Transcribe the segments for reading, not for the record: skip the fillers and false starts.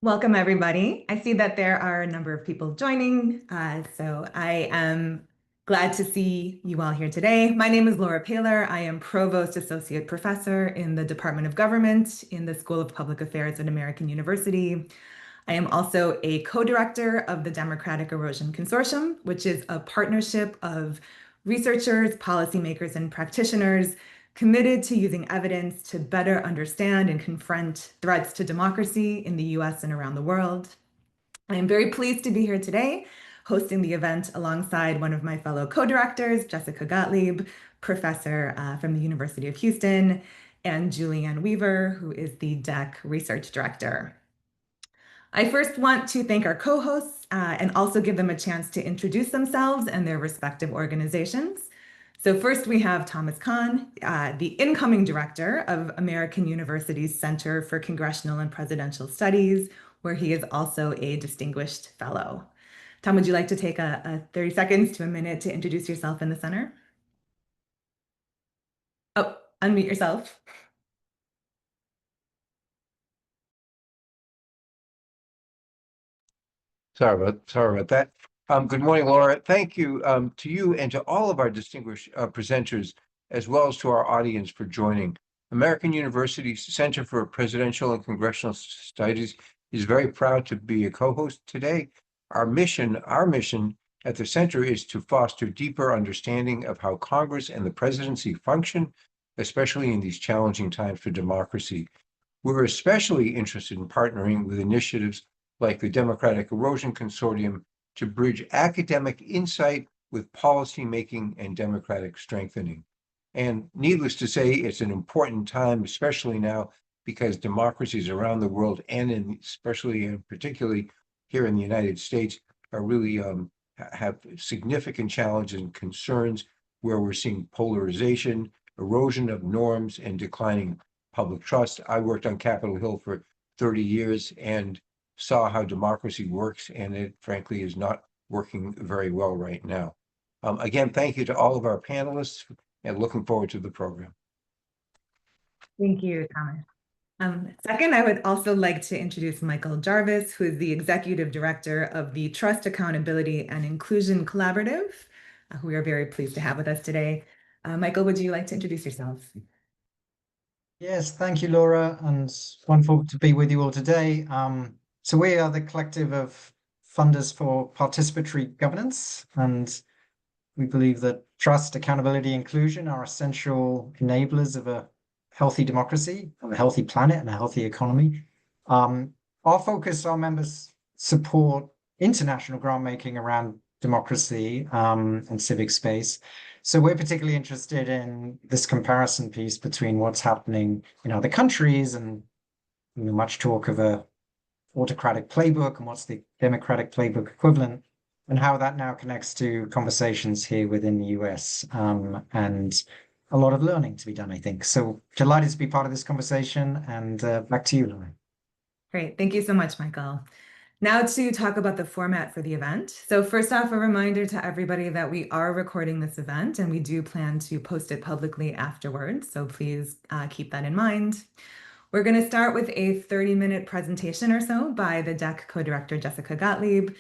Welcome, everybody. I see that there are a number of people joining, so I am glad to see you all here today. My name is Laura Paler. I am Provost Associate Professor in the Department of Government in the School of Public Affairs at American University. I am also a co-director of the Democratic Erosion Consortium, which is a partnership of researchers, policymakers, and practitioners committed to using evidence to better understand and confront threats to democracy in the US and around the world. I am very pleased to be here today, hosting the event alongside one of my fellow co-directors, Jessica Gottlieb, professor from the University of Houston, and Julianne Weaver, who is the DEC research director. I first want to thank our co-hosts and also give them a chance to introduce themselves and their respective organizations. So first we have Thomas Kahn, the incoming director of American University's Center for Congressional and Presidential Studies, where he is also a distinguished fellow. Tom, would you like to take a 30 seconds to a minute to introduce yourself in the center? Oh, unmute yourself. Sorry about that. Good morning, Laura. Thank you to you and to all of our distinguished presenters, as well as to our audience for joining. American University's Center for Presidential and Congressional Studies is very proud to be a co-host today. Our mission at the center is to foster deeper understanding of how Congress and the presidency function, especially in these challenging times for democracy. We're especially interested in partnering with initiatives like the Democratic Erosion Consortium to bridge academic insight with policy making and democratic strengthening. And needless to say, it's an important time, especially now, because democracies around the world and especially and particularly here in the United States are really have significant challenges and concerns where we're seeing polarization, erosion of norms, and declining public trust. I worked on Capitol Hill for 30 years and saw how democracy works, and it frankly is not working very well right now. Again, thank you to all of our panelists and looking forward to the program. Thank you, Thomas. Second, I would also like to introduce Michael Jarvis, who is the Executive Director of the Trust, Accountability, and Inclusion Collaborative, who we are very pleased to have with us today. Michael, would you like to introduce yourself? Yes, thank you, Laura, and wonderful to be with you all today. So we are the collective of funders for participatory governance, and we believe that trust, accountability, inclusion are essential enablers of a healthy democracy, of a healthy planet, and a healthy economy. Our focus, our members support international grant making around democracy and civic space. So we're particularly interested in this comparison piece between what's happening in other countries and much talk of a autocratic playbook and what's the democratic playbook equivalent, and how that now connects to conversations here within the US, and a lot of learning to be done, I think. So delighted to be part of this conversation, and back to you, Lauren. Great, thank you so much, Michael. Now to talk about the format for the event. So first off, a reminder to everybody that we are recording this event and we do plan to post it publicly afterwards. So please keep that in mind. We're going to start with a 30-minute presentation or so by the DEC co-director, Jessica Gottlieb.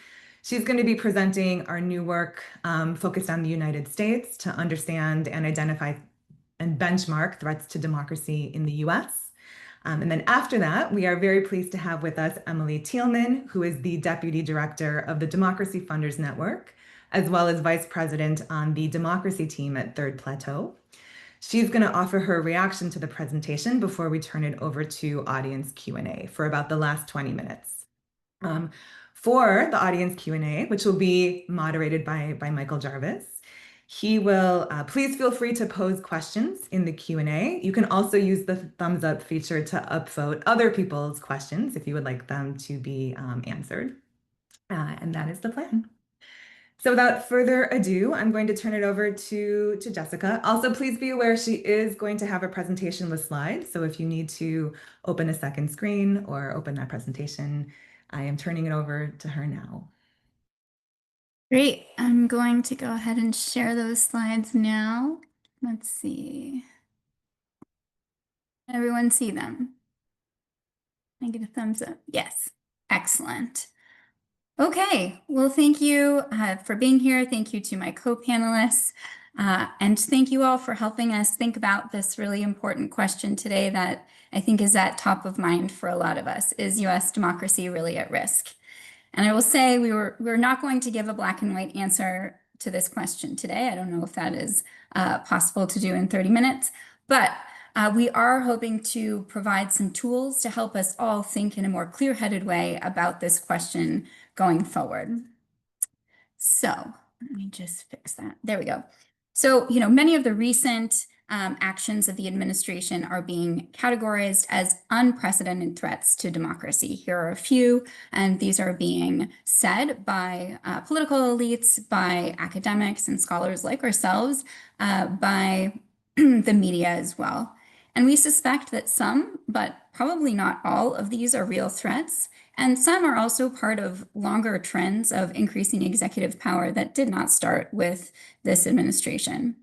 She's going to be presenting our new work focused on the United States to understand and identify and benchmark threats to democracy in the US. And then after that, we are very pleased to have with us Emily Thielmann, who is the Deputy Director of the Democracy Funders Network, as well as Vice President on the Democracy team at Third Plateau. She's going to offer her reaction to the presentation before we turn it over to audience Q&A for about the last 20 minutes. For the audience Q&A, which will be moderated by Michael Jarvis, he will, please feel free to pose questions in the Q&A. You can also use the thumbs up feature to upvote other people's questions if you would like them to be answered. And that is the plan. So without further ado, I'm going to turn it over to Jessica. Also, please be aware she is going to have a presentation with slides. So if you need to open a second screen or open that presentation, I am turning it over to her now. Great. I'm going to go ahead and share those slides now. Let's see. Everyone see them? I get a thumbs up. Yes. Excellent. Okay, well, thank you for being here. Thank you to my co-panelists. And thank you all for helping us think about this really important question today that I think is at top of mind for a lot of us. Is US democracy really at risk? And I will say we're not going to give a black and white answer to this question today. I don't know if that is possible to do in 30 minutes, but we are hoping to provide some tools to help us all think in a more clear-headed way about this question going forward. So let me just fix that. There we go. So, many of the recent actions of the administration are being categorized as unprecedented threats to democracy. Here are a few, and these are being said by political elites, by academics and scholars like ourselves, by the media as well. And we suspect that some, but probably not all, of these are real threats. And some are also part of longer trends of increasing executive power that did not start with this administration.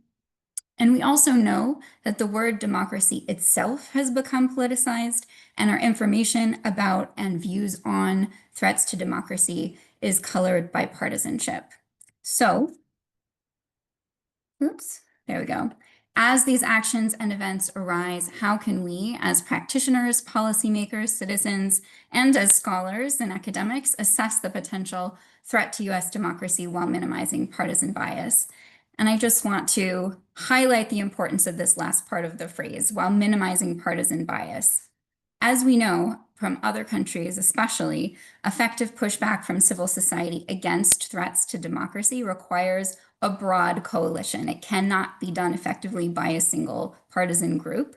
And we also know that the word democracy itself has become politicized, and our information about and views on threats to democracy is colored by partisanship. So, oops, there we go. As these actions and events arise, how can we, as practitioners, policymakers, citizens, and as scholars and academics, assess the potential threat to US democracy while minimizing partisan bias? And I just want to highlight the importance of this last part of the phrase, while minimizing partisan bias. As we know from other countries, especially, effective pushback from civil society against threats to democracy requires a broad coalition. It cannot be done effectively by a single partisan group.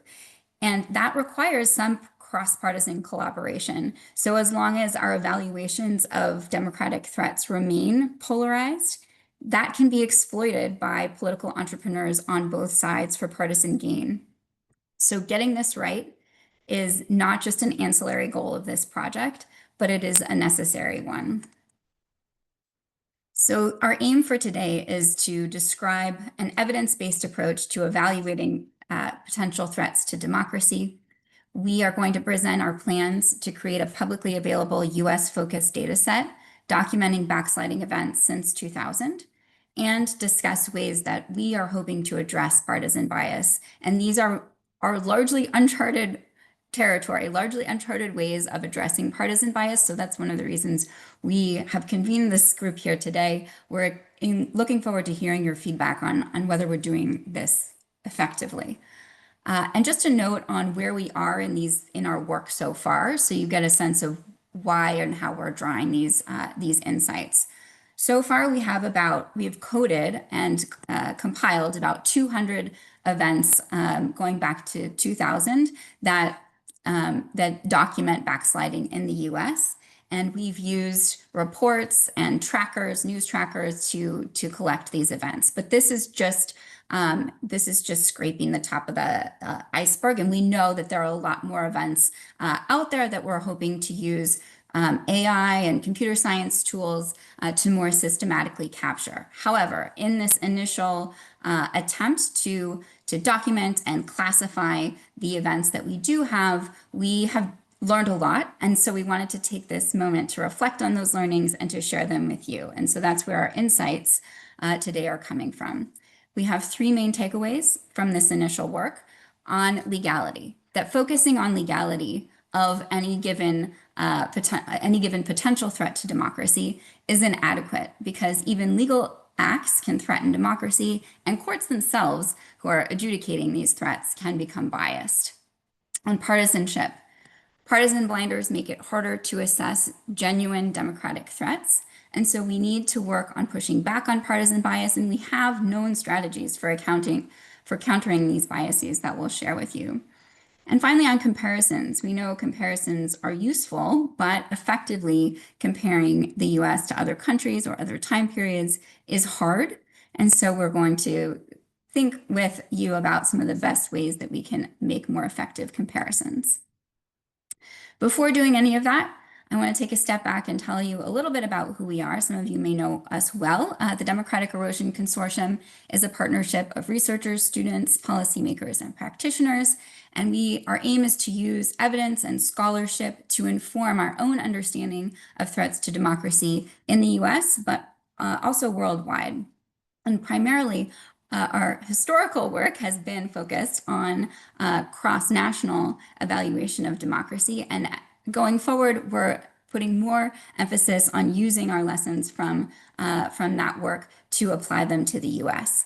And that requires some cross-partisan collaboration. So as long as our evaluations of democratic threats remain polarized, that can be exploited by political entrepreneurs on both sides for partisan gain. So getting this right is not just an ancillary goal of this project, but it is a necessary one. So our aim for today is to describe an evidence-based approach to evaluating potential threats to democracy. We are going to present our plans to create a publicly available US-focused data set documenting backsliding events since 2000, and discuss ways that we are hoping to address partisan bias. And these are largely uncharted territory, largely uncharted ways of addressing partisan bias. So that's one of the reasons we have convened this group here today. We're looking forward to hearing your feedback on whether we're doing this effectively. And just a note on where we are in our work so far, so you get a sense of why and how we're drawing these insights. So far, we've coded and compiled about 200 events going back to 2000 that document backsliding in the US. And we've used reports and trackers, news trackers to collect these events. But this is just scraping the top of the iceberg. And we know that there are a lot more events out there that we're hoping to use AI and computer science tools to more systematically capture. However, in this initial attempt to document and classify the events that we have learned a lot. And so we wanted to take this moment to reflect on those learnings and to share them with you. And so that's where our insights today are coming from. We have three main takeaways from this initial work on legality, that focusing on legality of any given potential threat to democracy is inadequate, because even legal acts can threaten democracy, and courts themselves who are adjudicating these threats can become biased. On partisanship, partisan blinders make it harder to assess genuine democratic threats. And so we need to work on pushing back on partisan bias, and we have known strategies for countering these biases that we'll share with you. And finally, on comparisons, we know comparisons are useful, but effectively comparing the US to other countries or other time periods is hard. And so we're going to think with you about some of the best ways that we can make more effective comparisons. Before doing any of that, I want to take a step back and tell you a little bit about who we are. Some of you may know us well. The Democratic Erosion Consortium is a partnership of researchers, students, policymakers, and practitioners. And our aim is to use evidence and scholarship to inform our own understanding of threats to democracy in the US, but also worldwide. And primarily, our historical work has been focused on cross-national evaluation of democracy. And going forward, we're putting more emphasis on using our lessons from that work to apply them to the US.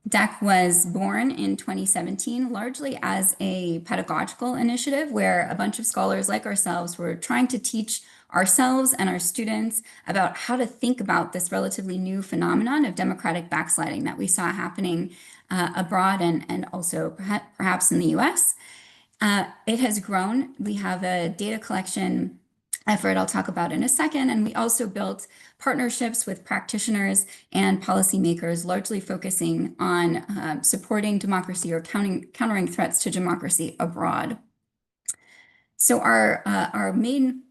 DEC was born in 2017 largely as a pedagogical initiative where a bunch of scholars like ourselves were trying to teach ourselves and our students about how to think about this relatively new phenomenon of democratic backsliding that we saw happening abroad and also perhaps in the US. It has grown. We have a data collection effort I'll talk about in a second, and we also built partnerships with practitioners and policymakers, largely focusing on supporting democracy or countering threats to democracy abroad. So our main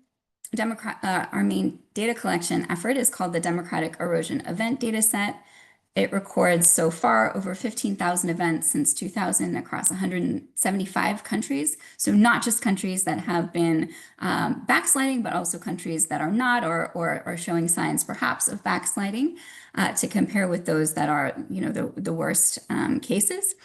data collection effort is called the Democratic Erosion Event Dataset. It records so far over 15,000 events since 2000 across 175 countries. So not just countries that have been backsliding, but also countries that are not or are showing signs perhaps of backsliding to compare with those that are, the worst cases.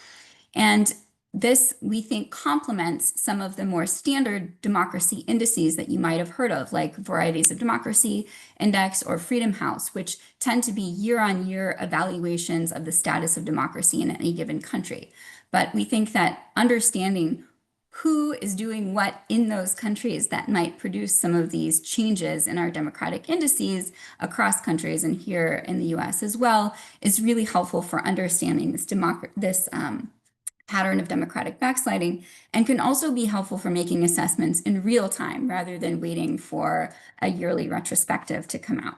And this, we think, complements some of the more standard democracy indices that you might have heard of, like Varieties of Democracy Index or Freedom House, which tend to be year-on-year evaluations of the status of democracy in any given country. But we think that understanding who is doing what in those countries that might produce some of these changes in our democratic indices across countries and here in the US as well is really helpful for understanding this pattern of democratic backsliding, and can also be helpful for making assessments in real time rather than waiting for a yearly retrospective to come out.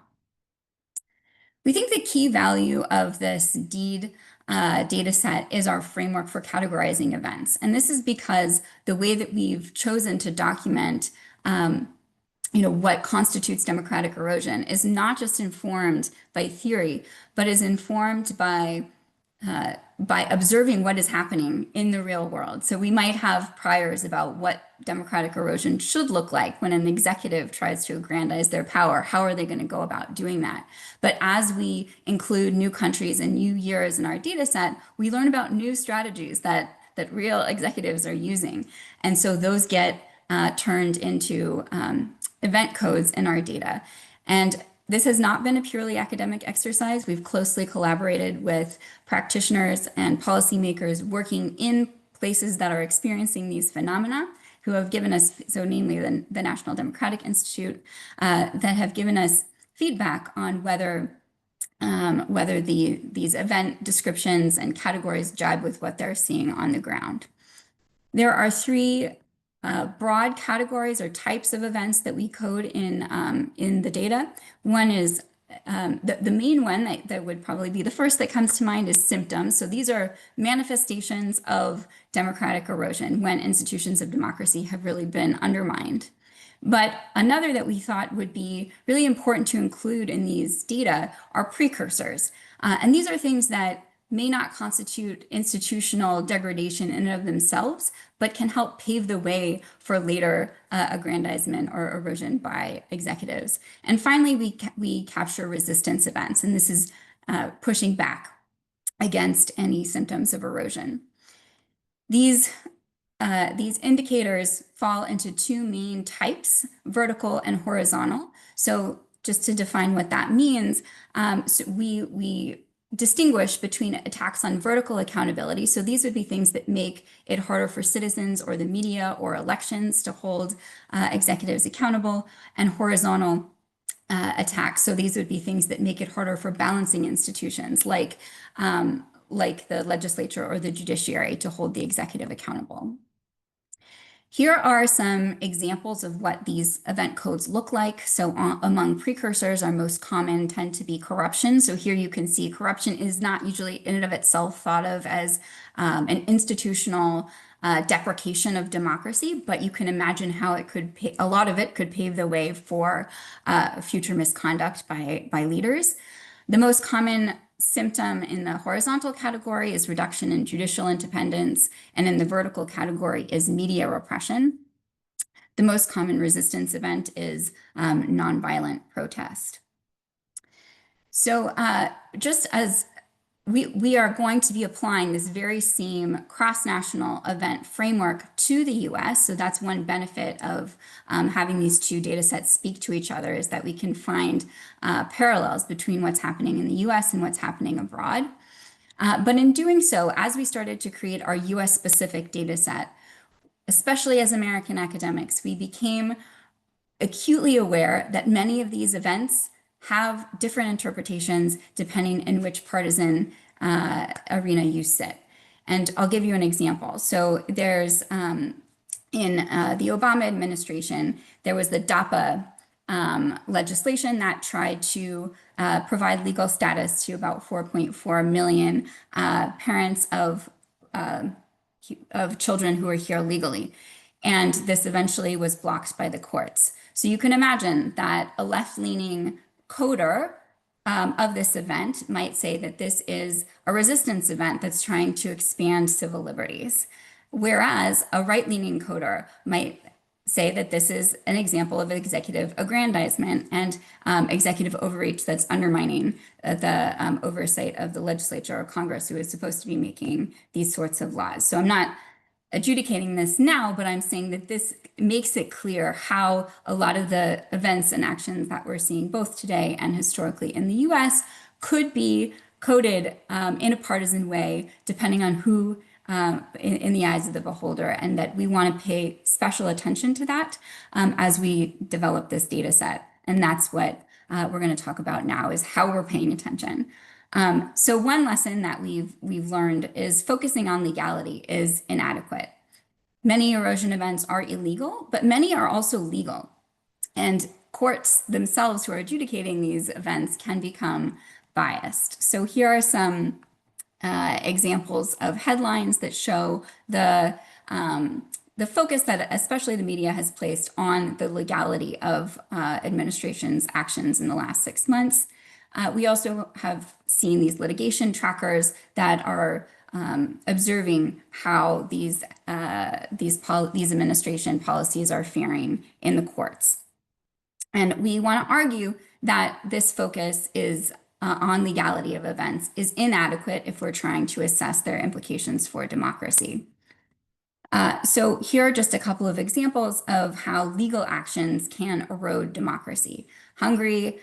We think the key value of this DEED data set is our framework for categorizing events. And this is because the way that we've chosen to document what constitutes democratic erosion is not just informed by theory, but is informed by observing what is happening in the real world. So we might have priors about what democratic erosion should look like when an executive tries to aggrandize their power. How are they going to go about doing that? But as we include new countries and new years in our data set, we learn about new strategies that real executives are using. And so those get turned into event codes in our data. And this has not been a purely academic exercise. We've closely collaborated with practitioners and policymakers working in places that are experiencing these phenomena, who have given us, so namely the National Democratic Institute, that have given us feedback on whether these event descriptions and categories jibe with what they're seeing on the ground. There are three broad categories or types of events that we code in the data. One is the main one that would probably be the first that comes to mind is symptoms. So these are manifestations of democratic erosion when institutions of democracy have really been undermined. But another that we thought would be really important to include in these data are precursors. And these are things that may not constitute institutional degradation in and of themselves, but can help pave the way for later aggrandizement or erosion by executives. And finally, we capture resistance events, and this is pushing back against any symptoms of erosion. These indicators fall into two main types, vertical and horizontal. So just to define what that means, so we distinguish between attacks on vertical accountability. So these would be things that make it harder for citizens or the media or elections to hold executives accountable, and horizontal attacks. So these would be things that make it harder for balancing institutions like the legislature or the judiciary to hold the executive accountable. Here are some examples of what these event codes look like. So among precursors, our most common tend to be corruption. So here you can see corruption is not usually in and of itself thought of as an institutional deprecation of democracy, but you can imagine how it could a lot of it could pave the way for future misconduct by leaders. The most common symptom in the horizontal category is reduction in judicial independence, and in the vertical category is media repression. The most common resistance event is nonviolent protest. So just as we are going to be applying this very same cross-national event framework to the US. So that's one benefit of having these two data sets speak to each other, is that we can find parallels between what's happening in the US and what's happening abroad. But in doing so, as we started to create our US-specific data set, especially as American academics, we became acutely aware that many of these events have different interpretations depending in which partisan arena you sit. And I'll give you an example. So there's, in the Obama administration, there was the DAPA legislation that tried to provide legal status to about 4.4 million parents of children who are here legally. And this eventually was blocked by the courts. So you can imagine that a left-leaning coder of this event might say that this is a resistance event that's trying to expand civil liberties, whereas a right-leaning coder might say that this is an example of executive aggrandizement and executive overreach that's undermining the oversight of the legislature or Congress, who is supposed to be making these sorts of laws. So I'm not adjudicating this now, but I'm saying that this makes it clear how a lot of the events and actions that we're seeing both today and historically in the US could be coded in a partisan way, depending on who in the eyes of the beholder, and that we want to pay special attention to that as we develop this data set. And that's what we're going to talk about now, is how we're paying attention. So one lesson that we've learned is focusing on legality is inadequate. Many erosion events are illegal, but many are also legal. And courts themselves who are adjudicating these events can become biased. So here are some examples of headlines that show the focus that especially the media has placed on the legality of administration's actions in the last 6 months. We also have seen these litigation trackers that are observing how these administration policies are faring in the courts. And we want to argue that this focus is on legality of events is inadequate if we're trying to assess their implications for democracy. So here are just a couple of examples of how legal actions can erode democracy. Hungary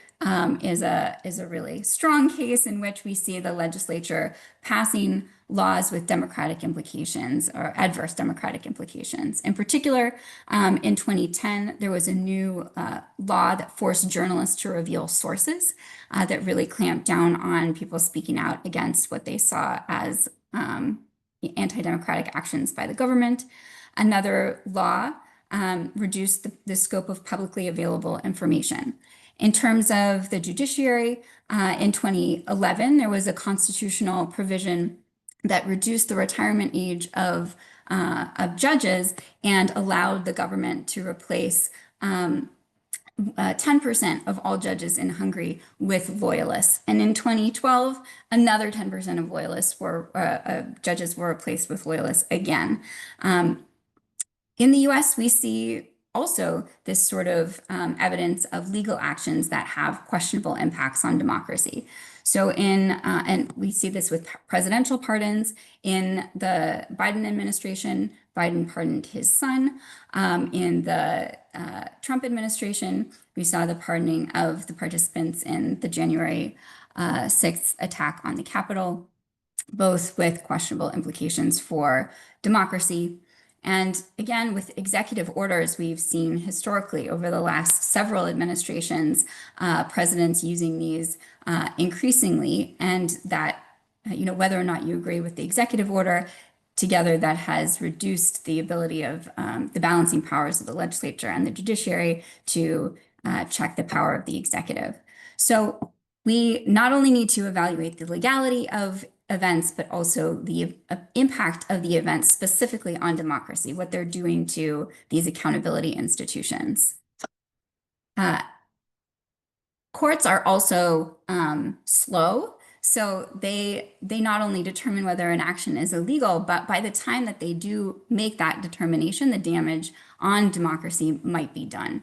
is a really strong case in which we see the legislature passing laws with democratic implications or adverse democratic implications. In particular, in 2010, there was a new law that forced journalists to reveal sources that really clamped down on people speaking out against what they saw as anti-democratic actions by the government. Another law reduced the scope of publicly available information. In terms of the judiciary, in 2011, there was a constitutional provision that reduced the retirement age of judges and allowed the government to replace 10% of all judges in Hungary with loyalists. And in 2012, another 10% of judges were replaced with loyalists again. In the US, we see also this sort of evidence of legal actions that have questionable impacts on democracy. So and we see this with presidential pardons. In the Biden administration, Biden pardoned his son. In the Trump administration, we saw the pardoning of the participants in the January 6th attack on the Capitol, both with questionable implications for democracy. And again, with executive orders, we've seen historically over the last several administrations, presidents using these increasingly, and that, whether or not you agree with the executive order, together that has reduced the ability of the balancing powers of the legislature and the judiciary to check the power of the executive. So we not only need to evaluate the legality of events, but also the impact of the events specifically on democracy, what they're doing to these accountability institutions. Courts are also slow. So they not only determine whether an action is illegal, but by the time that they do make that determination, the damage on democracy might be done.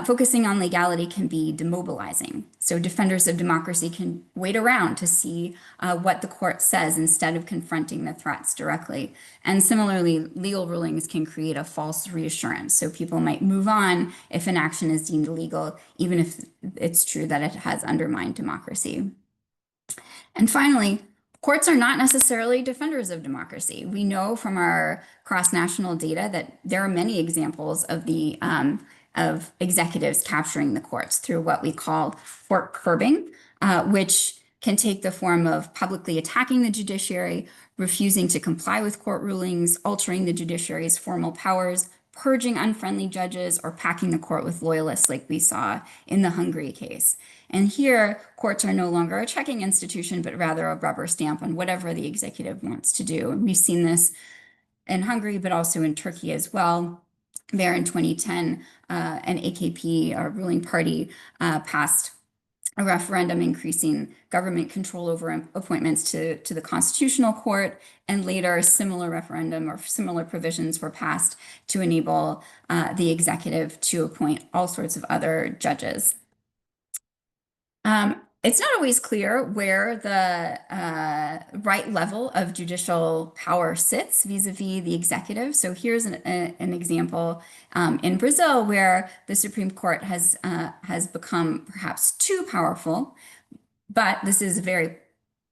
Focusing on legality can be demobilizing. So defenders of democracy can wait around to see what the court says instead of confronting the threats directly. And similarly, legal rulings can create a false reassurance. So people might move on if an action is deemed illegal, even if it's true that it has undermined democracy. And finally, courts are not necessarily defenders of democracy. We know from our cross-national data that there are many examples of the of executives capturing the courts through what we call court curbing, which can take the form of publicly attacking the judiciary, refusing to comply with court rulings, altering the judiciary's formal powers, purging unfriendly judges, or packing the court with loyalists like we saw in the Hungary case. And here, courts are no longer a checking institution, but rather a rubber stamp on whatever the executive wants to do. And we've seen this in Hungary, but also in Turkey as well. There in 2010, an AKP, our ruling party, passed a referendum increasing government control over appointments to the Constitutional Court, and later a similar referendum or similar provisions were passed to enable the executive to appoint all sorts of other judges. It's not always clear where the right level of judicial power sits vis-a-vis the executive. So here's an example in Brazil where the Supreme Court has become perhaps too powerful, but this is a very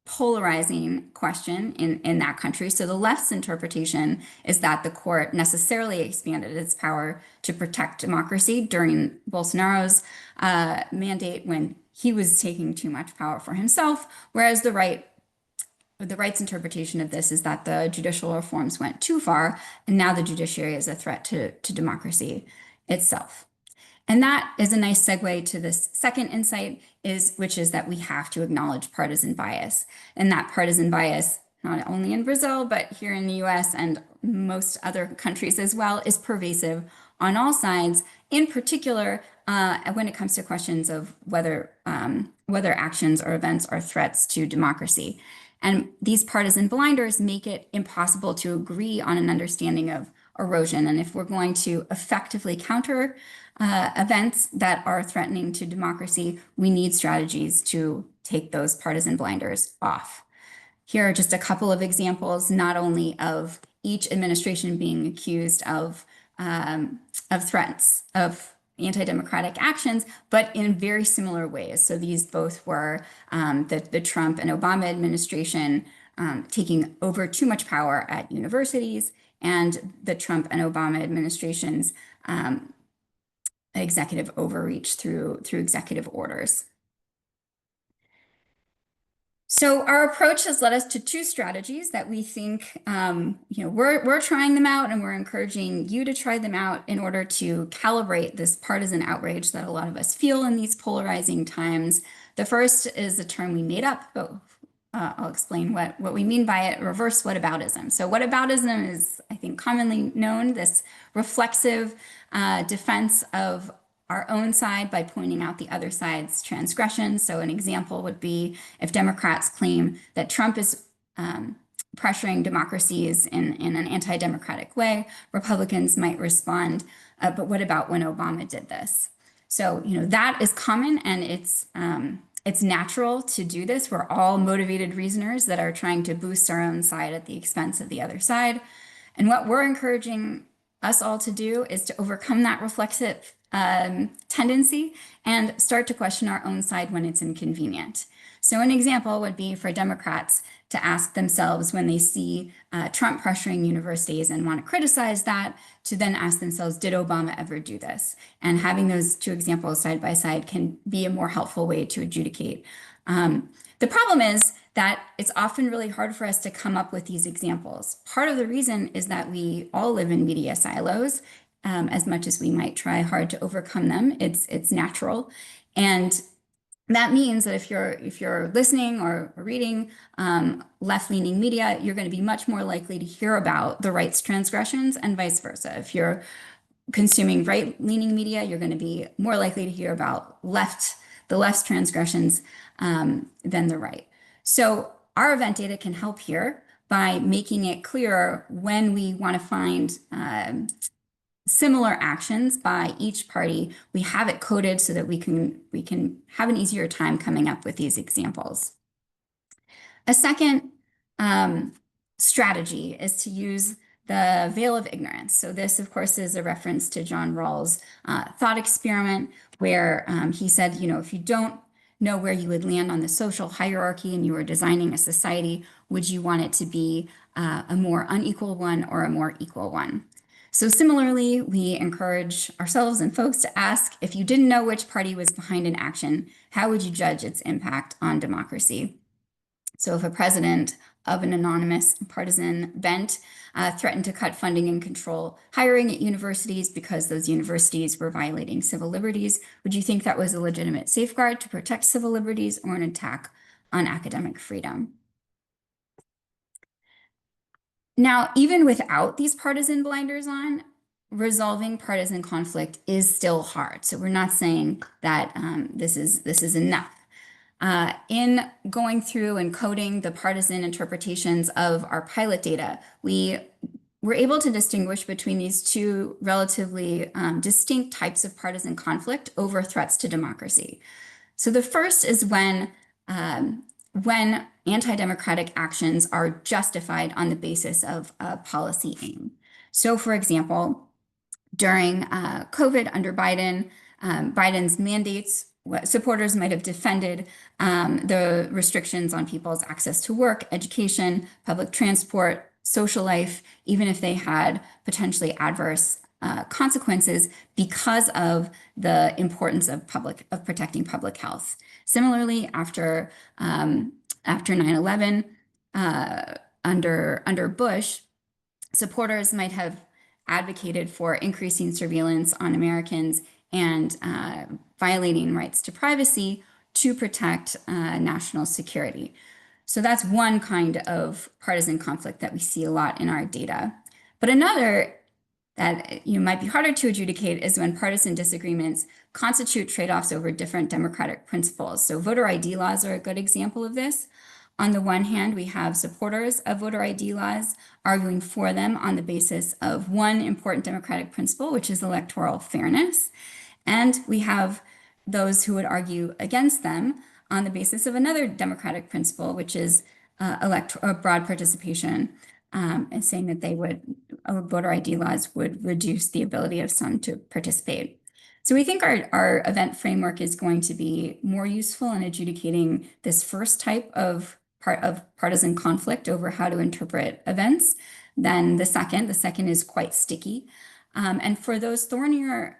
polarizing question in that country. So the left's interpretation is that the court necessarily expanded its power to protect democracy during Bolsonaro's mandate when he was taking too much power for himself, whereas the right's interpretation of this is that the judicial reforms went too far, and now the judiciary is a threat to democracy itself. And that is a nice segue to this second insight, which is that we have to acknowledge partisan bias. And that partisan bias, not only in Brazil, but here in the US and most other countries as well, is pervasive on all sides, in particular when it comes to questions of whether actions or events are threats to democracy. And these partisan blinders make it impossible to agree on an understanding of erosion. And if we're going to effectively counter events that are threatening to democracy, we need strategies to take those partisan blinders off. Here are just a couple of examples, not only of each administration being accused of threats of anti-democratic actions, but in very similar ways. So these both were the Trump and Obama administration taking over too much power at universities, and the Trump and Obama administration's executive overreach through executive orders. So our approach has led us to two strategies that we think, we're trying them out, and we're encouraging you to try them out in order to calibrate this partisan outrage that a lot of us feel in these polarizing times. The first is a term we made up, but I'll explain what we mean by it: reverse whataboutism. So whataboutism is, I think, commonly known, this reflexive defense of our own side by pointing out the other side's transgressions. So an example would be if Democrats claim that Trump is pressuring democracies in an anti-democratic way, Republicans might respond, but what about when Obama did this? So, that is common, and it's natural to do this. We're all motivated reasoners that are trying to boost our own side at the expense of the other side. And what we're encouraging us all to do is to overcome that reflexive tendency and start to question our own side when it's inconvenient. So an example would be for Democrats to ask themselves, when they see Trump pressuring universities and want to criticize that, to then ask themselves, did Obama ever do this? And having those two examples side by side can be a more helpful way to adjudicate. The problem is that it's often really hard for us to come up with these examples. Part of the reason is that we all live in media silos. As much as we might try hard to overcome them, it's natural. And That means that if you're listening or reading left-leaning media, you're going to be much more likely to hear about the right's transgressions and vice versa. If you're consuming right-leaning media, you're going to be more likely to hear about the left's transgressions than the right. So our event data can help here by making it clearer when we want to find similar actions by each party. We have it coded so that we can have an easier time coming up with these examples. A second strategy is to use the veil of ignorance. So this, of course, is a reference to John Rawls' thought experiment, where he said, if you don't know where you would land on the social hierarchy and you were designing a society, would you want it to be a more unequal one or a more equal one? So similarly, we encourage ourselves and folks to ask, if you didn't know which party was behind an action, how would you judge its impact on democracy? So if a president of an anonymous partisan bent threatened to cut funding and control hiring at universities because those universities were violating civil liberties, would you think that was a legitimate safeguard to protect civil liberties or an attack on academic freedom? Now, even without these partisan blinders on, resolving partisan conflict is still hard. So we're not saying that this is enough. In going through and coding the partisan interpretations of our pilot data, we were able to distinguish between these two relatively distinct types of partisan conflict over threats to democracy. So the first is when anti-democratic actions are justified on the basis of a policy aim. So for example, during COVID under Biden, Biden's mandates, supporters might have defended the restrictions on people's access to work, education, public transport, social life, even if they had potentially adverse consequences because of the importance of protecting public health. Similarly, after 9/11, under Bush, supporters might have advocated for increasing surveillance on Americans and violating rights to privacy to protect national security. So that's one kind of partisan conflict that we see a lot in our data. But another that might be harder to adjudicate is when partisan disagreements constitute trade-offs over different democratic principles. So voter ID laws are a good example of this. On the one hand, we have supporters of voter ID laws arguing for them on the basis of one important democratic principle, which is electoral fairness. And we have those who would argue against them on the basis of another democratic principle, which is broad participation, and saying that voter ID laws would reduce the ability of some to participate. So we think our event framework is going to be more useful in adjudicating this first type of partisan conflict over how to interpret events than the second. The second is quite sticky. And for those thornier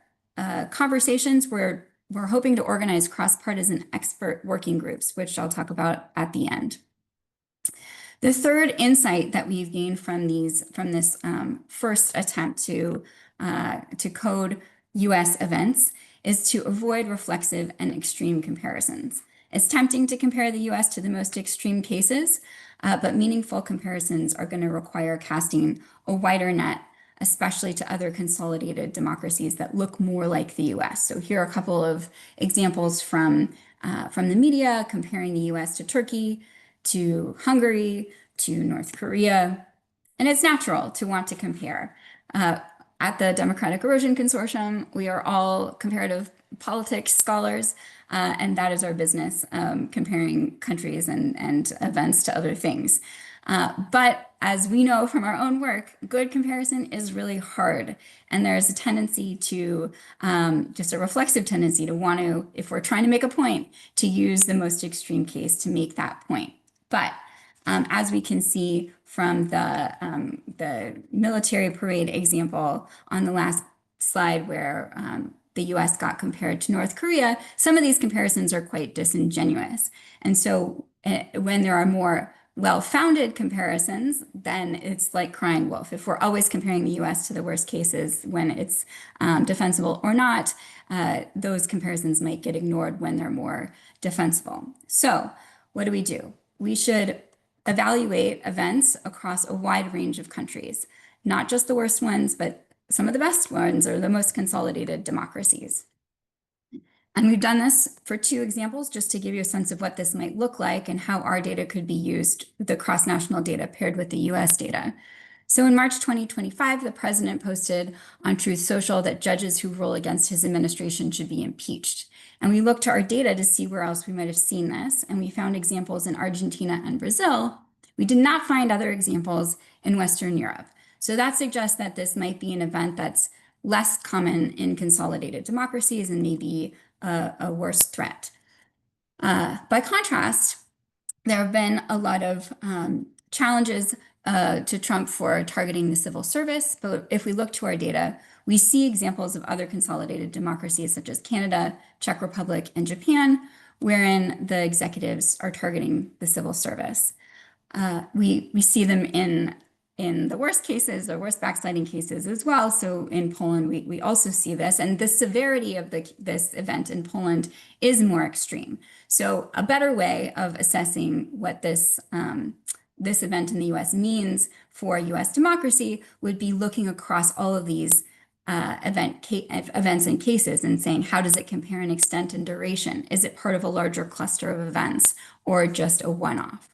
conversations, we're hoping to organize cross-partisan expert working groups, which I'll talk about at the end. The third insight that we've gained from this first attempt to code U.S. events is to avoid reflexive and extreme comparisons. It's tempting to compare the U.S. to the most extreme cases, but meaningful comparisons are going to require casting a wider net, especially to other consolidated democracies that look more like the U.S. So here are a couple of examples from the media comparing the U.S. to Turkey, to Hungary, to North Korea. And it's natural to want to compare. At the Democratic Erosion Consortium, we are all comparative politics scholars, and that is our business, comparing countries and events to other things. But as we know from our own work, good comparison is really hard. And there's a tendency to, just a reflexive tendency to want to, if we're trying to make a point, to use the most extreme case to make that point. But as we can see from the military parade example on the last slide where the US got compared to North Korea, some of these comparisons are quite disingenuous. And so when there are more well-founded comparisons, then it's like crying wolf. If we're always comparing the US to the worst cases when it's defensible or not, those comparisons might get ignored when they're more defensible. So what do? We should evaluate events across a wide range of countries, not just the worst ones, but some of the best ones or the most consolidated democracies. And we've done this for 2 examples, just to give you a sense of what this might look like and how our data could be used, the cross-national data paired with the US data. So in March 2025, the president posted on Truth Social that judges who rule against his administration should be impeached. And we looked to our data to see where else we might have seen this, and we found examples in Argentina and Brazil. We did not find other examples in Western Europe. So that suggests that this might be an event that's less common in consolidated democracies and maybe a worse threat. By contrast, there have been a lot of challenges to Trump for targeting the civil service. But if we look to our data, we see examples of other consolidated democracies such as Canada, Czech Republic, and Japan, wherein the executives are targeting the civil service. We see them in the worst cases or worst backsliding cases as well. So in Poland, we also see this, and the severity of this event in Poland is more extreme. So a better way of assessing what this event in the US means for US democracy would be looking across all of these events and cases and saying, how does it compare in extent and duration? Is it part of a larger cluster of events or just a one-off?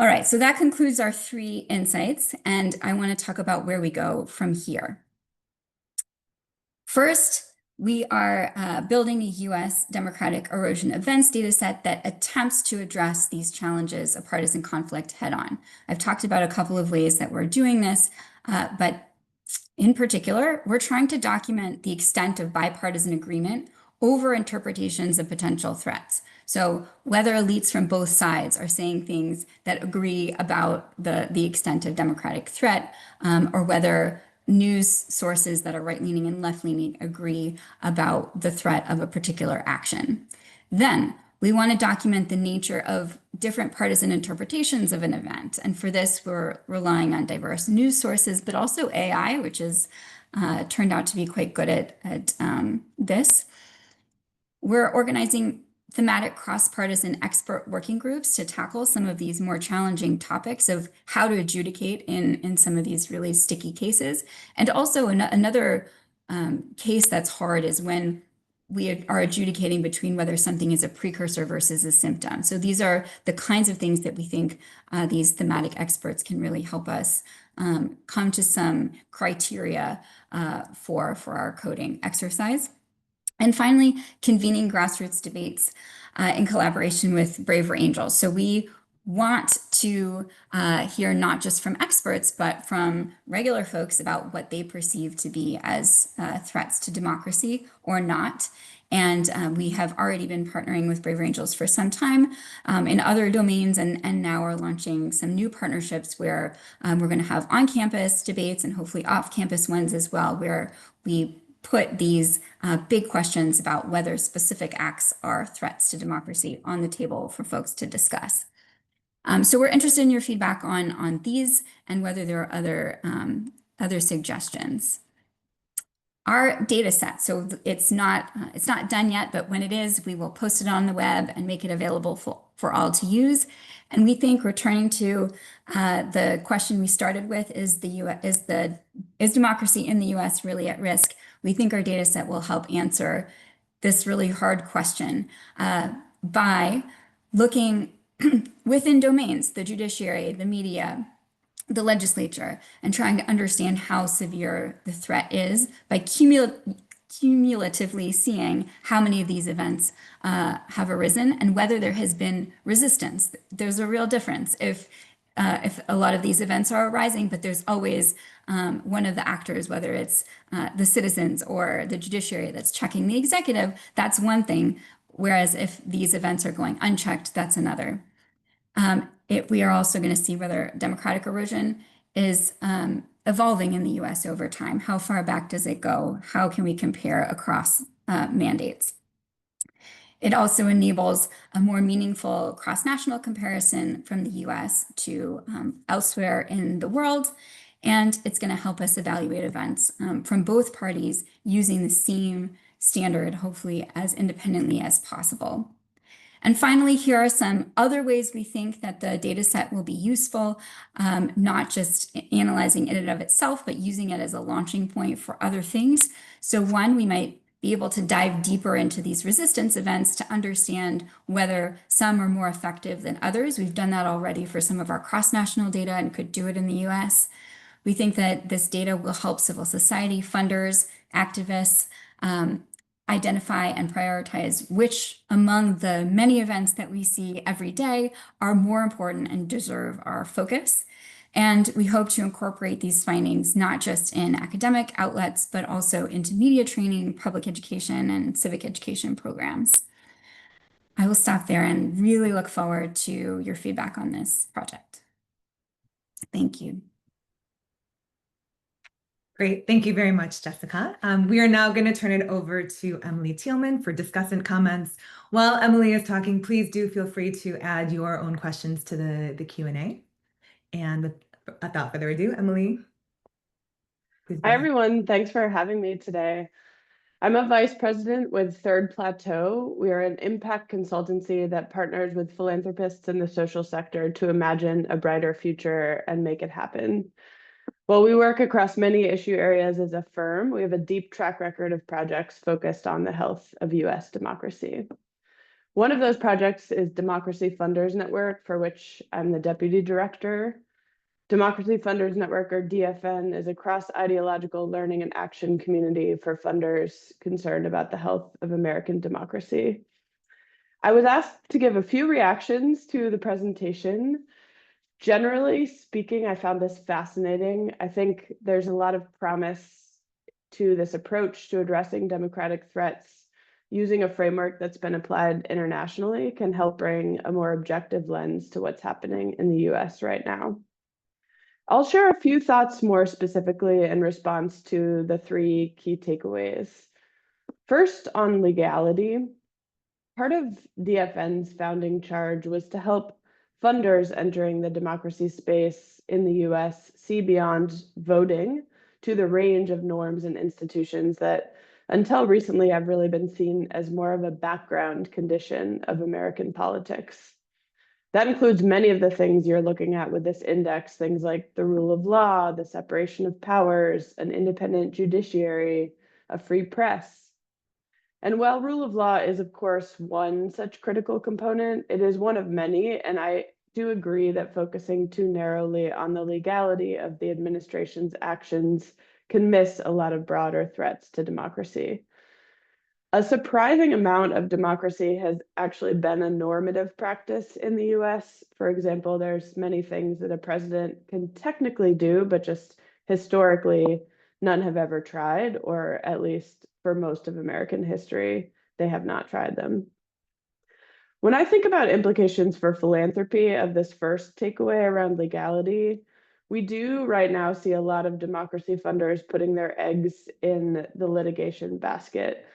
All right, so that concludes our 3 insights, and I want to talk about where we go from here. First, we are building a US Democratic Erosion events dataset that attempts to address these challenges of partisan conflict head-on. I've talked about a couple of ways that we're doing this, but in particular, we're trying to document the extent of bipartisan agreement over interpretations of potential threats. So whether elites from both sides are saying things that agree about the extent of democratic threat, or whether news sources that are right-leaning and left-leaning agree about the threat of a particular action. Then we want to document the nature of different partisan interpretations of an event. And for this, we're relying on diverse news sources, but also AI, which has turned out to be quite good at this. We're organizing thematic cross-partisan expert working groups to tackle some of these more challenging topics of how to adjudicate in some of these really sticky cases. And also another case that's hard is when we are adjudicating between whether something is a precursor versus a symptom. So these are the kinds of things that we think these thematic experts can really help us come to some criteria for our coding exercise. And finally, convening grassroots debates in collaboration with Braver Angels. So we want to hear not just from experts, but from regular folks about what they perceive to be as threats to democracy or not. And we have already been partnering with Braver Angels for some time in other domains, and now we're launching some new partnerships where we're going to have on-campus debates and hopefully off-campus ones as well, where we put these big questions about whether specific acts are threats to democracy on the table for folks to discuss. So we're interested in your feedback on these and whether there are other suggestions. Our data set, so it's not done yet, but when it is, we will post it on the web and make it available for all to use. And we think, returning to the question we started with, is democracy in the US really at risk? We think our data set will help answer this really hard question by looking within domains, the judiciary, the media, the legislature, and trying to understand how severe the threat is by cumulatively seeing how many of these events have arisen and whether there has been resistance. There's a real difference if a lot of these events are arising, but there's always one of the actors, whether it's the citizens or the judiciary that's checking the executive, that's one thing. Whereas if these events are going unchecked, that's another. We are also going to see whether democratic erosion is evolving in the US over time. How far back does it go? How can we compare across mandates? It also enables a more meaningful cross-national comparison from the US to elsewhere in the world. And it's going to help us evaluate events from both parties using the same standard, hopefully as independently as possible. And finally, here are some other ways we think that the data set will be useful, not just analyzing it in and of itself, but using it as a launching point for other things. So one, we might be able to dive deeper into these resistance events to understand whether some are more effective than others. We've done that already for some of our cross-national data and could do it in the US. We think that this data will help civil society, funders, activists identify and prioritize which among the many events that we see every day are more important and deserve our focus. And we hope to incorporate these findings not just in academic outlets, but also into media training, public education, and civic education programs. I will stop there and really look forward to your feedback on this project. Thank you. Great. Thank you very much, Jessica. We are now going to turn it over to Emily Thielmann for discussant comments. While Emily is talking, please do feel free to add your own questions to the Q&A. And without further ado, Emily. Hi, everyone. Thanks for having me today. I'm a vice president with Third Plateau. We are an impact consultancy that partners with philanthropists in the social sector to imagine a brighter future and make it happen. While we work across many issue areas as a firm, we have a deep track record of projects focused on the health of US democracy. One of those projects is Democracy Funders Network, for which I'm the deputy director. Democracy Funders Network, or DFN, is a cross-ideological learning and action community for funders concerned about the health of American democracy. I was asked to give a few reactions to the presentation. Generally speaking, I found this fascinating. I think there's a lot of promise to this approach to addressing democratic threats. Using a framework that's been applied internationally can help bring a more objective lens to what's happening in the US right now. I'll share a few thoughts more specifically in response to the three key takeaways. First, on legality. Part of DFN's founding charge was to help funders entering the democracy space in the US see beyond voting to the range of norms and institutions that until recently have really been seen as more of a background condition of American politics. That includes many of the things you're looking at with this index, things like the rule of law, the separation of powers, an independent judiciary, a free press. And while rule of law is, of course, one such critical component, it is one of many, and I do agree that focusing too narrowly on the legality of the administration's actions can miss a lot of broader threats to democracy. A surprising amount of democracy has actually been a normative practice in the US. For example, there's many things that a president can technically do, but just historically, none have ever tried, or at least for most of American history, they have not tried them. When I think about implications for philanthropy of this first takeaway around legality, we do right now see a lot of democracy funders putting their eggs in the litigation basket,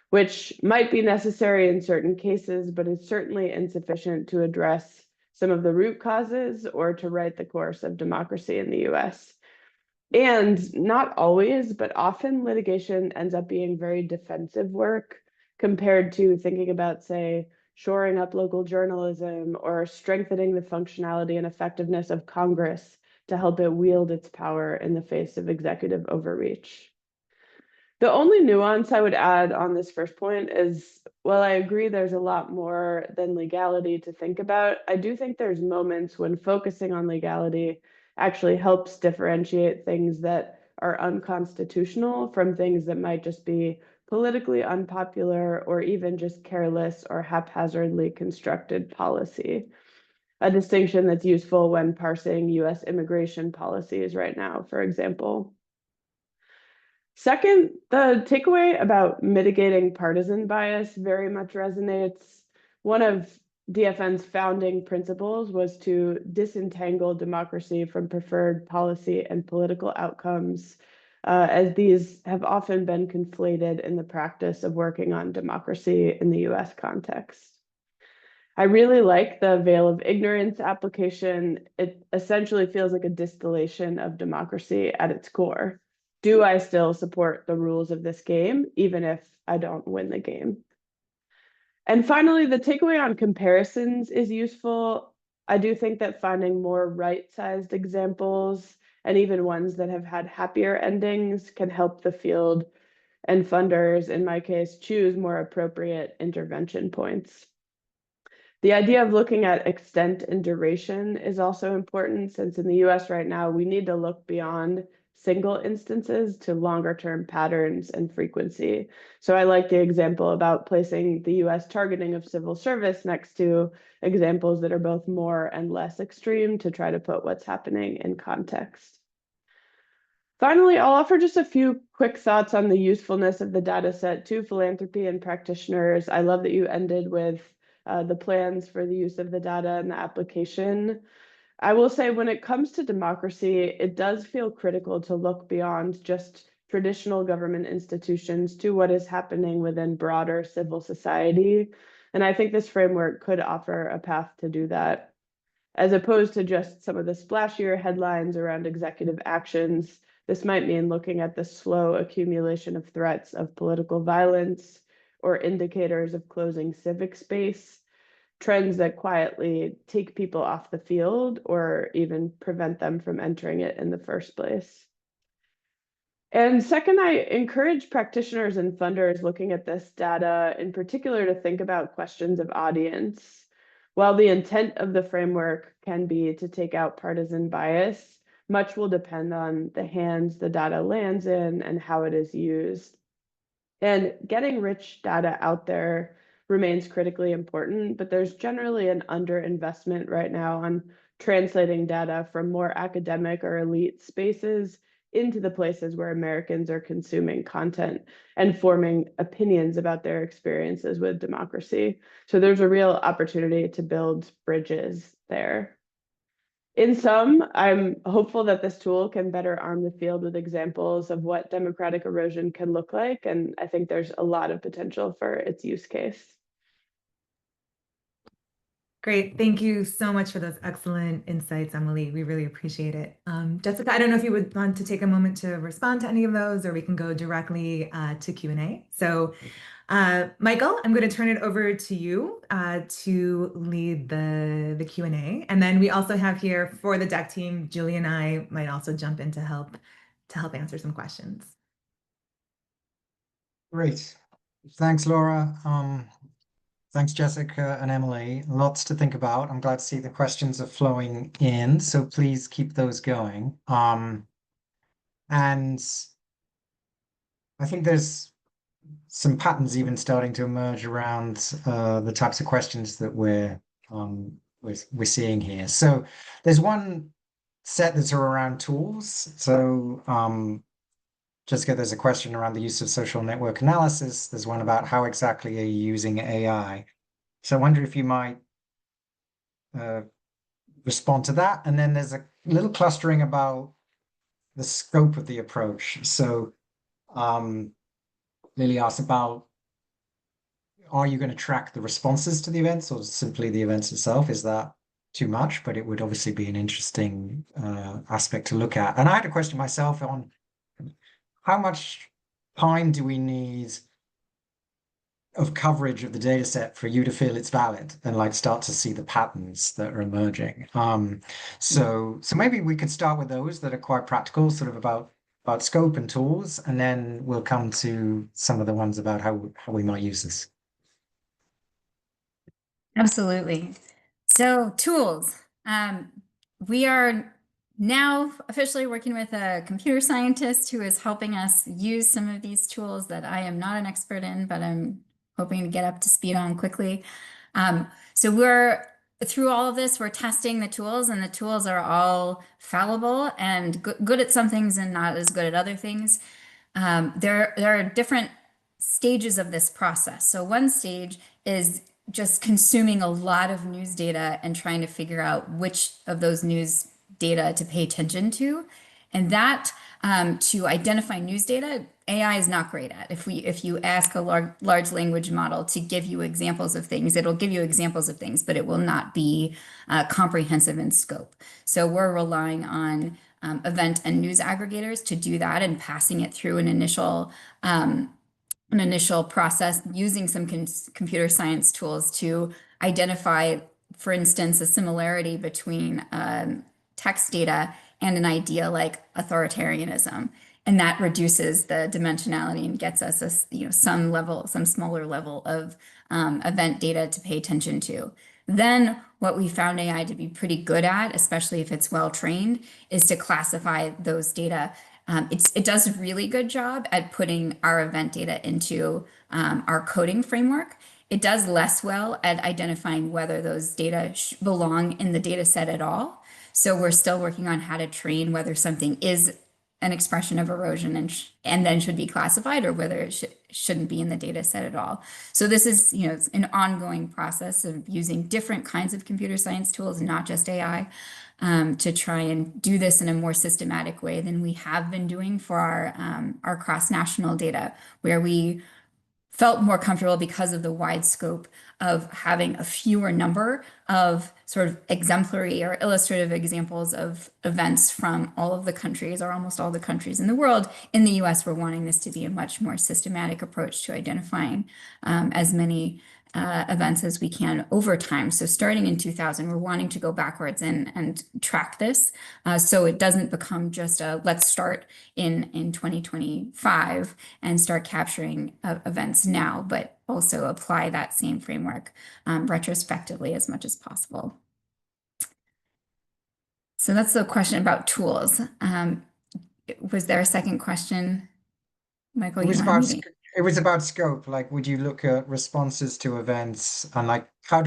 which might be necessary in certain cases, but is certainly insufficient to address some of the root causes or to right the course of democracy in the US. And not always, but often litigation ends up being very defensive work compared to thinking about, say, shoring up local journalism or strengthening the functionality and effectiveness of Congress to help it wield its power in the face of executive overreach. The only nuance I would add on this first point is, while I agree there's a lot more than legality to think about, I do think there's moments when focusing on legality actually helps differentiate things that are unconstitutional from things that might just be politically unpopular or even just careless or haphazardly constructed policy. A distinction that's useful when parsing US immigration policies right now, for example. Second, the takeaway about mitigating partisan bias very much resonates. One of DFN's founding principles was to disentangle democracy from preferred policy and political outcomes. as these have often been conflated in the practice of working on democracy in the US context. I really like the veil of ignorance application. It essentially feels like a distillation of democracy at its core. Do I still support the rules of this game, even if I don't win the game? And finally, the takeaway on comparisons is useful. I do think that finding more right-sized examples and even ones that have had happier endings can help the field and funders, in my case, choose more appropriate intervention points. The idea of looking at extent and duration is also important, since in the US right now, we need to look beyond single instances to longer term patterns and frequency. So I like the example about placing the US targeting of civil service next to examples that are both more and less extreme to try to put what's happening in context. Finally, I'll offer just a few quick thoughts on the usefulness of the data set to philanthropy and practitioners. I love that you ended with the plans for the use of the data and the application. I will say when it comes to democracy, it does feel critical to look beyond just traditional government institutions to what is happening within broader civil society. And I think this framework could offer a path to do that. As opposed to just some of the splashier headlines around executive actions, this might mean looking at the slow accumulation of threats of political violence or indicators of closing civic space, trends that quietly take people off the field or even prevent them from entering it in the first place. And second, I encourage practitioners and funders looking at this data in particular to think about questions of audience. While the intent of the framework can be to take out partisan bias, much will depend on the hands the data lands in and how it is used. And getting rich data out there remains critically important, but there's generally an underinvestment right now on translating data from more academic or elite spaces into the places where Americans are consuming content and forming opinions about their experiences with democracy. So there's a real opportunity to build bridges there. In sum, I'm hopeful that this tool can better arm the field with examples of what democratic erosion can look like, and I think there's a lot of potential for its use case. Great. Thank you so much for those excellent insights, Emily. We really appreciate it. Jessica, I don't know if you would want to take a moment to respond to any of those, or we can go directly to Q&A. So Michael, I'm going to turn it over to you to lead the Q&A. And then we also have here for the deck team, Julie and I might also jump in to help answer some questions. Great. Thanks, Laura. Thanks, Jessica and Emily. Lots to think about. I'm glad to see the questions are flowing in, so please keep those going. And I think there's some patterns even starting to emerge around the types of questions that we're seeing here. So there's one set that's around tools. So Jessica, there's a question around the use of social network analysis. There's one about how exactly are you using AI. So I wonder if you might respond to that. And then there's a little clustering about the scope of the approach. So Lily asked about, are you going to track the responses to the events or simply the events itself? Is that too much? But it would obviously be an interesting aspect to look at. And I had a question myself on how much time do we need of coverage of the data set for you to feel it's valid and like start to see the patterns that are emerging. So maybe we could start with those that are quite practical, sort of about scope and tools, and then we'll come to some of the ones about how we might use this. Absolutely. So tools. We are now officially working with a computer scientist who is helping us use some of these tools that I am not an expert in, but I'm hoping to get up to speed on quickly. So we're through all of this, we're testing the tools, and the tools are all fallible and good at some things and not as good at other things. There are different stages of this process. So one stage is just consuming a lot of news data and trying to figure out which of those news data to pay attention to. And that to identify news data, AI is not great at. If you ask a large language model to give you examples of things, it'll give you examples of things, but it will not be comprehensive in scope. So we're relying on event and news aggregators to do that and passing it through an initial process using some computer science tools to identify, for instance, a similarity between text data and an idea like authoritarianism. And that reduces the dimensionality and gets us some smaller level of event data to pay attention to. Then what we found AI to be pretty good at, especially if it's well trained, is to classify those data. It does a really good job at putting our event data into our coding framework. It does less well at identifying whether those data belong in the data set at all. So we're still working on how to train whether something is an expression of erosion and then should be classified, or whether it shouldn't be in the data set at all. So this is, it's an ongoing process of using different kinds of computer science tools, not just AI, to try and do this in a more systematic way than we have been doing for our cross-national data, where we felt more comfortable because of the wide scope of having a fewer number of sort of exemplary or illustrative examples of events from all of the countries, or almost all the countries in the world. In the US, we're wanting this to be a much more systematic approach to identifying as many events as we can over time. So starting in 2000, we're wanting to go backwards and track this, so it doesn't become just a let's start in 2025 and start capturing events now, but also apply that same framework retrospectively as much as possible. So that's the question about tools. Was there a second question, Michael? It was about scope. Like, would you look at responses to events, and like how